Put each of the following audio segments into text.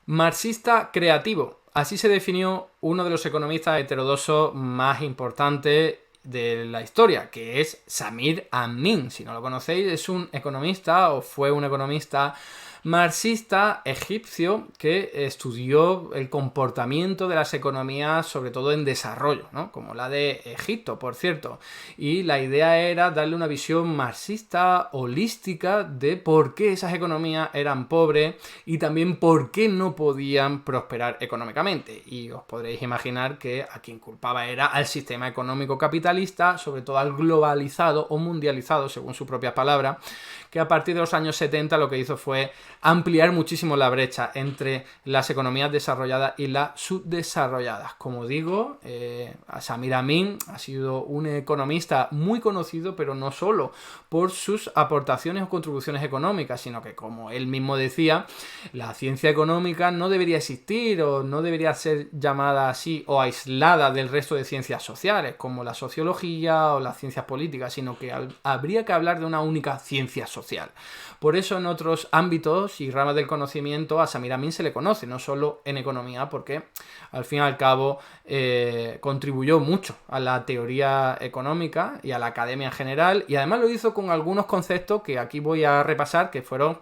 Marxista creativo. Así se definió uno de los economistas heterodoxos más importantes de la historia, que es Samir Amin. Si no lo conocéis, es un economista o fue un economista marxista egipcio que estudió el comportamiento de las economías, sobre todo en desarrollo, ¿no? Como la de Egipto, por cierto. Y la idea era darle una visión marxista, holística, de por qué esas economías eran pobres y también por qué no podían prosperar económicamente. Y os podréis imaginar que a quien culpaba era al sistema económico capitalista, sobre todo al globalizado o mundializado, según su propia palabra, que a partir de los años 70 lo que hizo fue ampliar muchísimo la brecha entre las economías desarrolladas y las subdesarrolladas. Como digo, Samir Amin ha sido un economista muy conocido, pero no solo por sus aportaciones o contribuciones económicas, sino que, como él mismo decía, la ciencia económica no debería existir o no debería ser llamada así o aislada del resto de ciencias sociales, como la sociología o las ciencias políticas, sino que habría que hablar de una única ciencia social. Por eso en otros ámbitos y ramas del conocimiento a Samir Amin se le conoce, no solo en economía, porque al fin y al cabo contribuyó mucho a la teoría económica y a la academia en general, y además lo hizo con algunos conceptos que aquí voy a repasar, que fueron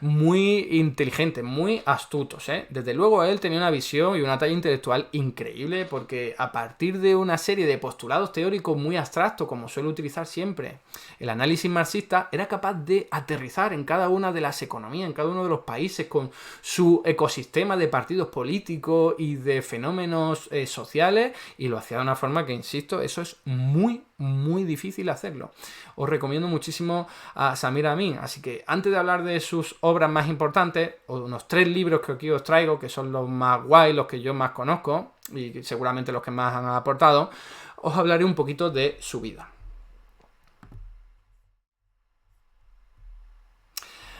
muy inteligentes, muy astutos, ¿eh? Desde luego él tenía una visión y una talla intelectual increíble, porque a partir de una serie de postulados teóricos muy abstractos, como suele utilizar siempre el análisis marxista, era capaz de aterrizar en cada una de las economías, en cada uno de los países, con su ecosistema de partidos políticos y de fenómenos sociales, y lo hacía de una forma que, insisto, eso es muy difícil hacerlo. Os recomiendo muchísimo a Samir Amin. Así que antes de hablar de sus obras más importantes, o unos 3 libros que aquí os traigo, que son los más guays, los que yo más conozco y seguramente los que más han aportado, os hablaré un poquito de su vida.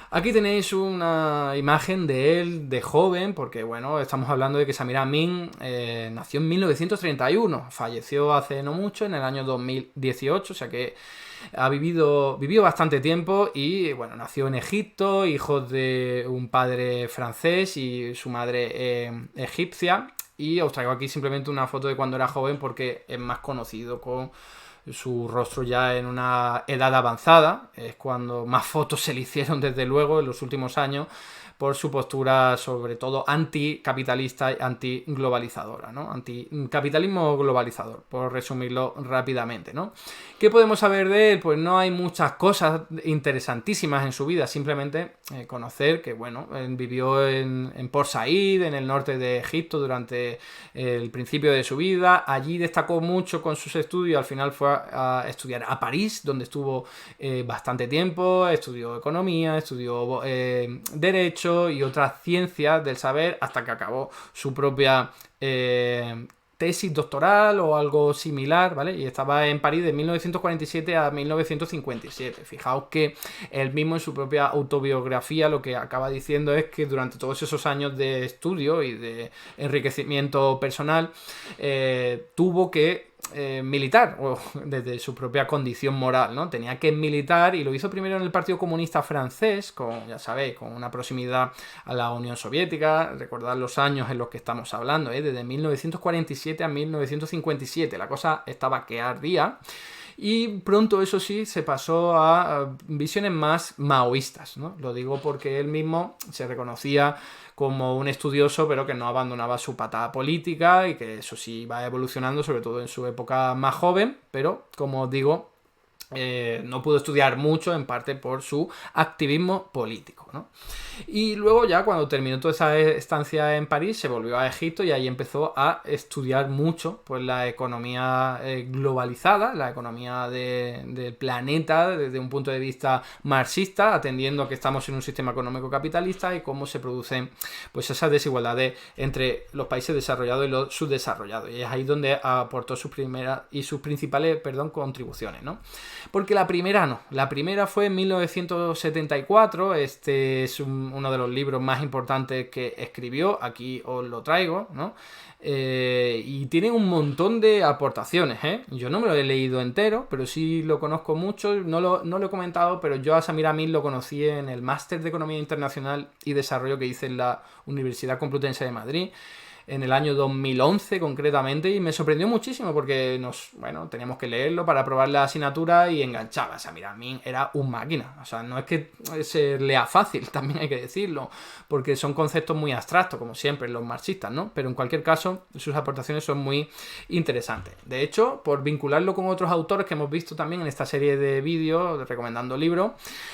Aquí tenéis una imagen de él de joven, porque bueno, estamos hablando de que Samir Amin nació en 1931, falleció hace no mucho, en el año 2018, o sea que vivió bastante tiempo y bueno, nació en Egipto, hijo de un padre francés y su madre egipcia. Y os traigo aquí simplemente una foto de cuando era joven porque es más conocido con su rostro ya en una edad avanzada. Es cuando más fotos se le hicieron, desde luego, en los últimos años, por su postura sobre todo anticapitalista y antiglobalizadora, ¿no? Anticapitalismo globalizador, por resumirlo rápidamente, ¿no? ¿Qué podemos saber de él? Pues no hay muchas cosas interesantísimas en su vida, simplemente conocer que, bueno, vivió en Port Said, en el norte de Egipto, durante el principio de su vida. Allí destacó mucho con sus estudios, al final fue a estudiar a París, donde estuvo bastante tiempo, estudió economía, estudió derecho y otras ciencias del saber, hasta que acabó su propia tesis doctoral o algo similar, ¿vale? Y estaba en París de 1947 a 1957. Fijaos que él mismo en su propia autobiografía lo que acaba diciendo es que durante todos esos años de estudio y de enriquecimiento personal tuvo que militar, o desde su propia condición moral, ¿no? Tenía que militar, y lo hizo primero en el Partido Comunista Francés, con, ya sabéis, con una proximidad a la Unión Soviética. Recordad los años en los que estamos hablando, desde 1947 a 1957, la cosa estaba que ardía. Y pronto, eso sí, se pasó a visiones más maoístas, ¿no? Lo digo porque él mismo se reconocía como un estudioso, pero que no abandonaba su patada política, y que eso sí va evolucionando, sobre todo en su época más joven, pero como os digo, no pudo estudiar mucho, en parte por su activismo político, ¿no? Y luego, ya cuando terminó toda esa estancia en París, se volvió a Egipto y ahí empezó a estudiar mucho, pues, la economía globalizada, la economía del planeta desde un punto de vista marxista, atendiendo a que estamos en un sistema económico capitalista y cómo se producen, pues, esas desigualdades entre los países desarrollados y los subdesarrollados. Y es ahí donde aportó sus primeras y sus principales, contribuciones, ¿no? Porque la primera no. La primera fue en 1974. Este que es uno de los libros más importantes que escribió, aquí os lo traigo, ¿no? Y tiene un montón de aportaciones, ¿eh? Yo no me lo he leído entero, pero sí lo conozco mucho, no lo he comentado, pero yo a Samir Amin lo conocí en el Máster de Economía Internacional y Desarrollo que hice en la Universidad Complutense de Madrid, en el año 2011 concretamente, y me sorprendió muchísimo porque teníamos que leerlo para aprobar la asignatura y enganchaba. Samir Amin era un máquina, o sea, no es que se lea fácil, también hay que decirlo, porque son conceptos muy abstractos, como siempre los marxistas, ¿no? Pero en cualquier caso, sus aportaciones son muy interesantes. De hecho, por vincularlo con otros autores que hemos visto también en esta serie de vídeos recomendando libros,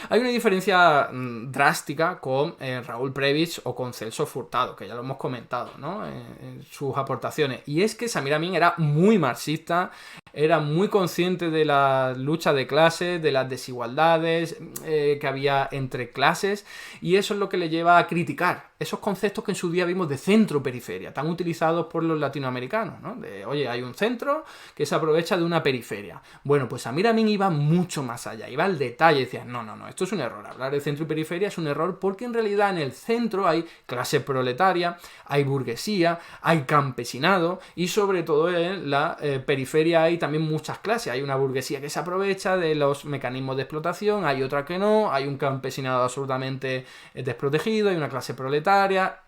hay una diferencia drástica con Raúl Prebisch o con Celso Furtado, que ya lo hemos comentado, ¿no? En sus aportaciones. Y es que Samir Amin era muy marxista, era muy consciente de la lucha de clases, de las desigualdades que había entre clases, y eso es lo que le lleva a criticar esos conceptos que en su día vimos de centro-periferia, tan utilizados por los latinoamericanos, ¿no? De, oye, hay un centro que se aprovecha de una periferia. Bueno, pues Samir Amin iba mucho más allá, iba al detalle, decía, no, esto es un error, hablar de centro y periferia es un error porque en realidad en el centro hay clase proletaria, hay burguesía, hay campesinado y sobre todo en la periferia hay también muchas clases, hay una burguesía que se aprovecha de los mecanismos de explotación, hay otra que no, hay un campesinado absolutamente desprotegido, hay una clase proletaria,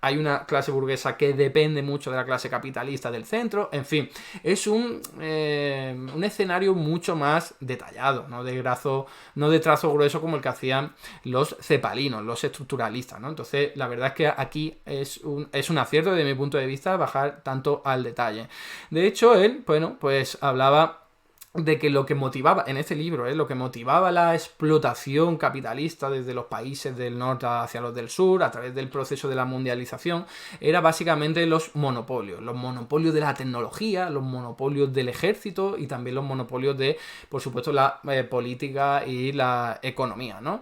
hay una clase burguesa que depende mucho de la clase capitalista del centro, en fin, es un escenario mucho más detallado, no de trazo grueso como el que hacían los cepalinos, los estructuralistas, ¿no? Entonces, la verdad es que aquí es un acierto desde mi punto de vista bajar tanto al detalle. De hecho, él, pues hablaba de que lo que motivaba, en este libro, lo que motivaba la explotación capitalista desde los países del norte hacia los del sur, a través del proceso de la mundialización, era básicamente los monopolios de la tecnología, los monopolios del ejército y también los monopolios de, por supuesto, la política y la economía, ¿no?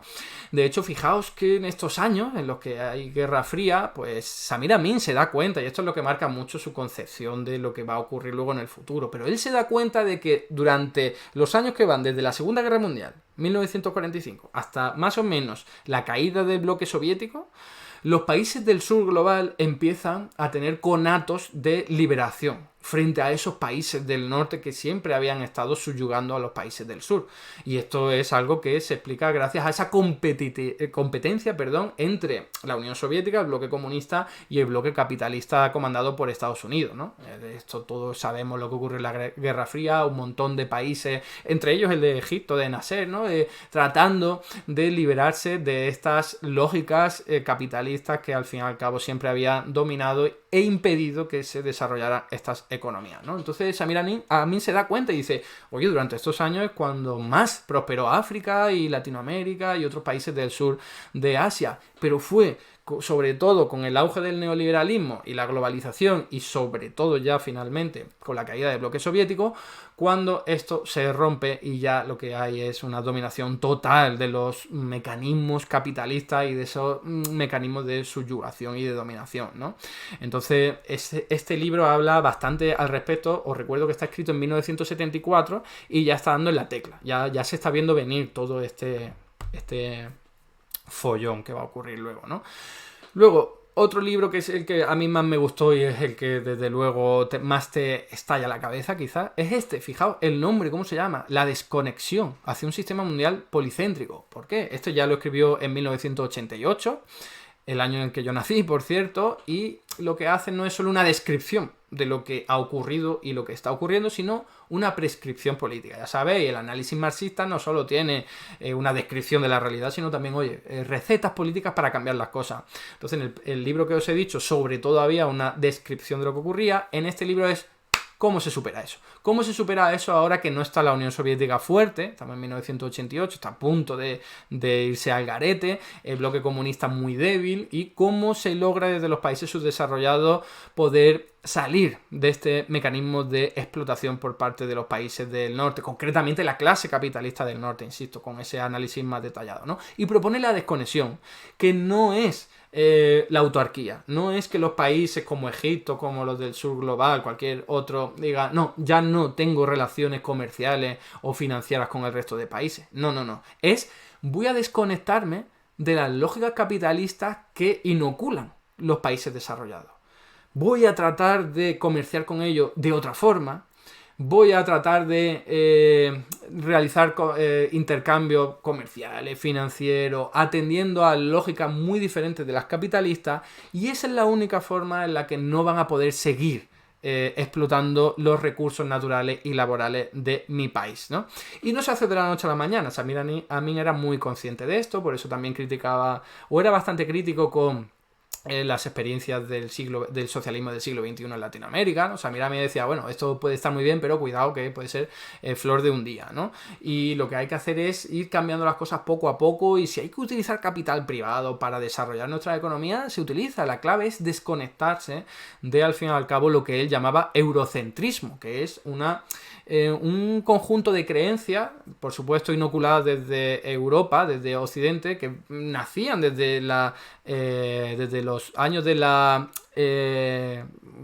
De hecho, fijaos que en estos años, en los que hay Guerra Fría, pues Samir Amin se da cuenta, y esto es lo que marca mucho su concepción de lo que va a ocurrir luego en el futuro, pero él se da cuenta de que durante los años que van desde la Segunda Guerra Mundial, 1945, hasta más o menos la caída del bloque soviético, los países del sur global empiezan a tener conatos de liberación frente a esos países del norte que siempre habían estado subyugando a los países del sur. Y esto es algo que se explica gracias a esa competencia entre la Unión Soviética, el bloque comunista y el bloque capitalista comandado por Estados Unidos, ¿no? De esto todos sabemos lo que ocurre en la Guerra Fría, un montón de países, entre ellos el de Egipto, de Nasser, ¿no? Tratando de liberarse de estas lógicas capitalistas que al fin y al cabo siempre habían dominado e impedido que se desarrollaran estas economías, ¿no? Entonces Samir Amin se da cuenta y dice, oye, durante estos años es cuando más prosperó África y Latinoamérica y otros países del sur de Asia, pero fue sobre todo con el auge del neoliberalismo y la globalización y sobre todo ya finalmente con la caída del bloque soviético cuando esto se rompe y ya lo que hay es una dominación total de los mecanismos capitalistas y de esos mecanismos de subyugación y de dominación, ¿no? Entonces este libro habla bastante al respecto. Os recuerdo que está escrito en 1974 y ya está dando en la tecla, ya se está viendo venir todo este follón que va a ocurrir luego, ¿no? Luego, otro libro que es el que a mí más me gustó y es el que desde luego más te estalla la cabeza quizás, es este. Fijaos el nombre, ¿cómo se llama? La desconexión hacia un sistema mundial policéntrico. ¿Por qué? Esto ya lo escribió en 1988, el año en el que yo nací, por cierto, y lo que hace no es solo una descripción de lo que ha ocurrido y lo que está ocurriendo, sino una prescripción política. Ya sabéis, el análisis marxista no solo tiene una descripción de la realidad, sino también, recetas políticas para cambiar las cosas. Entonces, en el libro que os he dicho, sobre todo había una descripción de lo que ocurría. En este libro es ¿cómo se supera eso? ¿Cómo se supera eso ahora que no está la Unión Soviética fuerte? Estamos en 1988, está a punto de irse al garete, el bloque comunista muy débil, y cómo se logra desde los países subdesarrollados poder salir de este mecanismo de explotación por parte de los países del norte, concretamente la clase capitalista del norte, insisto, con ese análisis más detallado, ¿no? Y propone la desconexión, que no es la autarquía, no es que los países como Egipto, como los del sur global, cualquier otro, diga, no, ya no tengo relaciones comerciales o financieras con el resto de países. No, es voy a desconectarme de las lógicas capitalistas que inoculan los países desarrollados. Voy a tratar de comerciar con ellos de otra forma. Voy a tratar de realizar intercambios comerciales, financieros, atendiendo a lógicas muy diferentes de las capitalistas, y esa es la única forma en la que no van a poder seguir explotando los recursos naturales y laborales de mi país, ¿no? Y no se hace de la noche a la mañana. Samir Amin era muy consciente de esto, por eso también criticaba, o era bastante crítico con las experiencias del socialismo del siglo XXI en Latinoamérica, ¿no? O sea, mira, me decía, bueno, esto puede estar muy bien, pero cuidado que puede ser flor de un día, ¿no? Y lo que hay que hacer es ir cambiando las cosas poco a poco, y si hay que utilizar capital privado para desarrollar nuestra economía, se utiliza. La clave es desconectarse de, al fin y al cabo, lo que él llamaba eurocentrismo, que es un conjunto de creencias, por supuesto inoculadas desde Europa, desde Occidente, que nacían desde los años de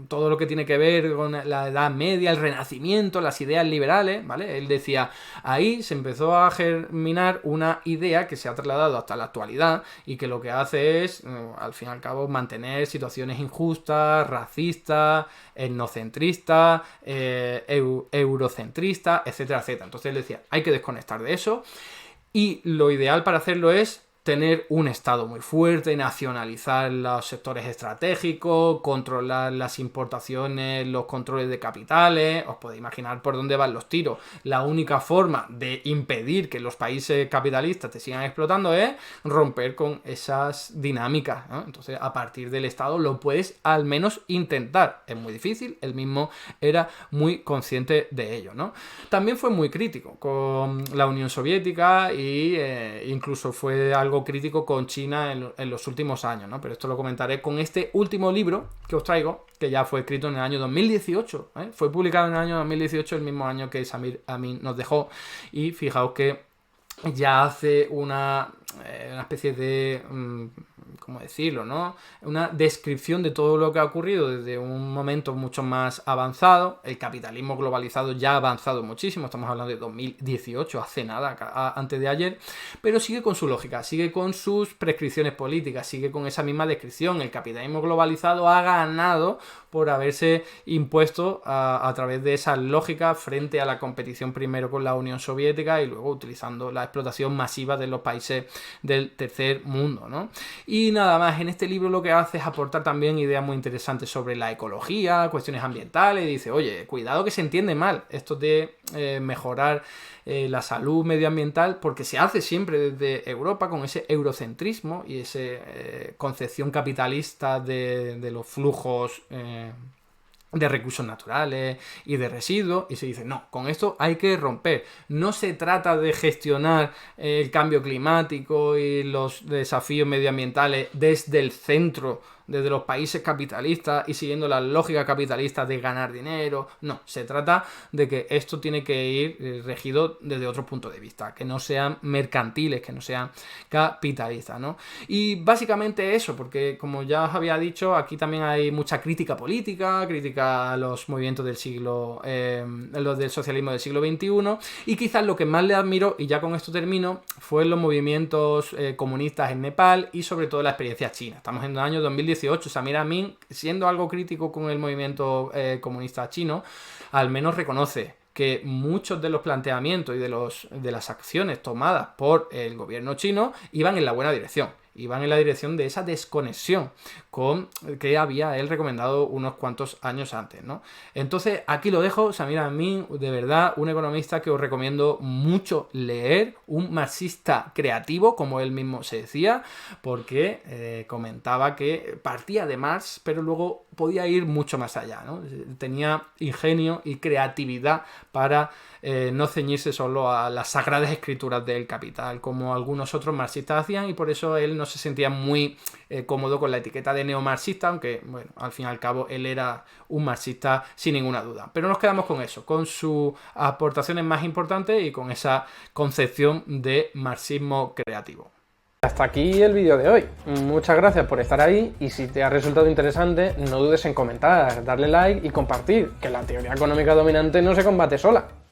todo lo que tiene que ver con la Edad Media, el Renacimiento, las ideas liberales, ¿vale? Él decía, ahí se empezó a germinar una idea que se ha trasladado hasta la actualidad y que lo que hace es, al fin y al cabo, mantener situaciones injustas, racistas, etnocentristas, eurocentristas, etcétera, etcétera. Entonces él decía, hay que desconectar de eso, y lo ideal para hacerlo es tener un Estado muy fuerte, nacionalizar los sectores estratégicos, controlar las importaciones, los controles de capitales. Os podéis imaginar por dónde van los tiros. La única forma de impedir que los países capitalistas te sigan explotando es romper con esas dinámicas, ¿no? Entonces, a partir del Estado lo puedes al menos intentar. Es muy difícil, él mismo era muy consciente de ello, ¿no? También fue muy crítico con la Unión Soviética e incluso fue algo crítico con China en los últimos años, ¿no? Pero esto lo comentaré con este último libro que os traigo, que ya fue escrito en el año 2018, ¿eh? Fue publicado en el año 2018, el mismo año que Samir Amin nos dejó, y fijaos que ya hace una especie de, ¿cómo decirlo?, ¿no? Una descripción de todo lo que ha ocurrido desde un momento mucho más avanzado. El capitalismo globalizado ya ha avanzado muchísimo, estamos hablando de 2018, hace nada, antes de ayer, pero sigue con su lógica, sigue con sus prescripciones políticas, sigue con esa misma descripción. El capitalismo globalizado ha ganado por haberse impuesto a través de esa lógica frente a la competición primero con la Unión Soviética y luego utilizando la explotación masiva de los países del tercer mundo, ¿no? Y nada más, en este libro lo que hace es aportar también ideas muy interesantes sobre la ecología, cuestiones ambientales. Dice, oye, cuidado que se entiende mal esto de mejorar la salud medioambiental, porque se hace siempre desde Europa con ese eurocentrismo y esa concepción capitalista de los flujos de recursos naturales y de residuos, y se dice, no, con esto hay que romper. No se trata de gestionar el cambio climático y los desafíos medioambientales desde el centro, desde los países capitalistas y siguiendo las lógicas capitalistas de ganar dinero. No, se trata de que esto tiene que ir regido desde otro punto de vista, que no sean mercantiles, que no sean capitalistas, ¿no? Y básicamente eso, porque como ya os había dicho, aquí también hay mucha crítica política, crítica a los movimientos del siglo, los del socialismo del siglo XXI, y quizás lo que más le admiró, y ya con esto termino, fue los movimientos comunistas en Nepal y sobre todo la experiencia china. Estamos en el año 2018, Samir Amin, siendo algo crítico con el movimiento comunista chino, al menos reconoce que muchos de los planteamientos y de las acciones tomadas por el gobierno chino iban en la buena dirección. Iban en la dirección de esa desconexión que había él recomendado unos cuantos años antes, ¿no? Entonces, aquí lo dejo. Samir Amin, de verdad, un economista que os recomiendo mucho leer, un marxista creativo, como él mismo se decía, porque comentaba que partía de Marx, pero luego podía ir mucho más allá, ¿no? Tenía ingenio y creatividad para no ceñirse solo a las sagradas escrituras del Capital, como algunos otros marxistas hacían, y por eso él no se sentía muy cómodo con la etiqueta de neomarxista, aunque, bueno, al fin y al cabo él era un marxista sin ninguna duda. Pero nos quedamos con eso, con sus aportaciones más importantes y con esa concepción de marxismo creativo. Hasta aquí el vídeo de hoy. Muchas gracias por estar ahí, y si te ha resultado interesante, no dudes en comentar, darle like y compartir, que la teoría económica dominante no se combate sola.